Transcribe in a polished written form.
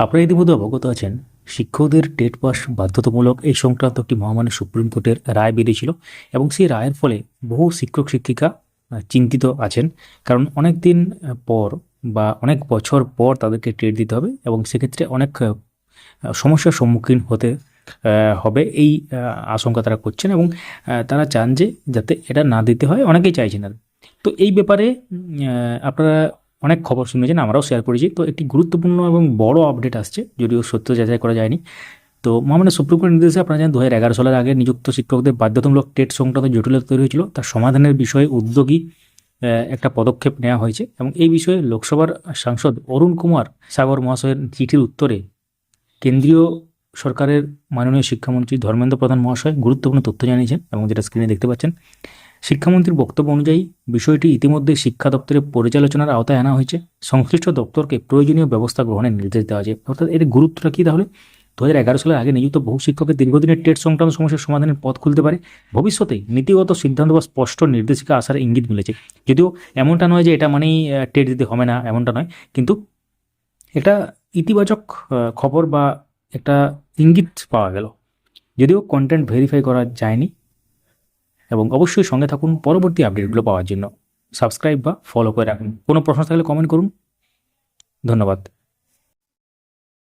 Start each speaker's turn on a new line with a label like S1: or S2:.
S1: আপনারা ইতিমধ্যে অবগত আছেন, শিক্ষকদের টেট পাস বাধ্যতামূলক এই সংক্রান্ত একটি মহামান্য সুপ্রিম কোর্টের রায় বেরিয়েছিল এবং সেই রায়ের ফলে বহু শিক্ষক শিক্ষিকা চিন্তিত আছেন। কারণ অনেক দিন পর বা অনেক বছর পর তাদেরকে টেট দিতে হবে এবং সেক্ষেত্রে অনেক সমস্যার সম্মুখীন হতে হবে এই আশঙ্কা তারা করছেন এবং তারা চান যে যাতে এটা না দিতে হয়, অনেকেই চাইছেন আর। তো এই ব্যাপারে আপনারা অনেক খবর শুনেছেন, আমরাও শেয়ার করেছি। তো একটি গুরুত্বপূর্ণ এবং বড় আপডেট আসছে, যদিও সত্য যাচাই করা যায়নি। তো মহামান্য সুপ্রিম কোর্টের নির্দেশে আপনারা জানেন 2011 সালের আগে নিযুক্ত শিক্ষকদের বাধ্যতামূলক টেট সংক্রান্ত জটিলতা তৈরি হয়েছিল, তার সমাধানের বিষয়ে উদ্যোগী একটা পদক্ষেপ নেওয়া হয়েছে এবং এই বিষয়ে লোকসভার সাংসদ অরুণ কুমার সাগর মহাশয়ের চিঠির উত্তরে কেন্দ্রীয় সরকারের মাননীয় শিক্ষামন্ত্রী ধর্মেন্দ্র প্রধান মহাশয় গুরুত্বপূর্ণ তথ্য জানিয়েছেন এবং যেটা স্ক্রিনে দেখতে পাচ্ছেন। শিক্ষামন্ত্রীর বক্তব্য অনুযায়ী বিষয়টি ইতিমধ্যে শিক্ষা দপ্তরের পরিচালনার আওতায় আনা হয়েছে। সংশ্লিষ্ট দপ্তরকে প্রয়োজনীয় ব্যবস্থা গ্রহণের নির্দেশ দেওয়া হয়েছে। অর্থাৎ এর গুরুত্বটা কী তাহলে? 2011 সালের আগে নিযুক্ত বহু শিক্ষকের দীর্ঘদিনের টেট সংক্রান্ত সমস্যার সমাধানের পথ খুলতে পারে। ভবিষ্যতে নীতিগত সিদ্ধান্ত বা স্পষ্ট নির্দেশিকা আসার ইঙ্গিত মিলেছে। যদিও এমনটা নয় যে এটা মানেই টেট দিতে হবে না, এমনটা নয়, কিন্তু একটা ইতিবাচক খবর বা একটা ইঙ্গিত পাওয়া গেল। যদিও কন্টেন্ট ভেরিফাই করা যায়নি। এবং অবশ্যই সঙ্গে থাকুন পরবর্তী আপডেটগুলো পাওয়ার জন্য। সাবস্ক্রাইব বা ফলো করে রাখুন। কোনো প্রশ্ন থাকলে কমেন্ট করুন। ধন্যবাদ।